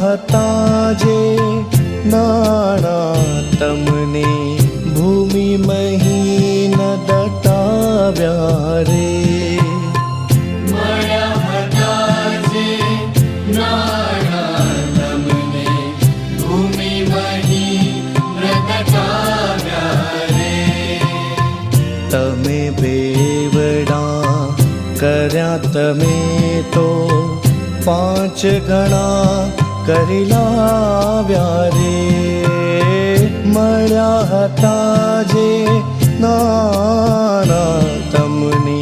હતા જે નાણાં તમને ભૂમિ મહીન દટાવ્યા રે. મળ્યા હતા જે નાણાં તમને ભૂમિ મહીન દટાવ્યા રે. તમે બેવડા કર્યા તમે તો 5 ગણા કરી લાવ્યા રે. મળ્યા હતા જે નાણાં તમને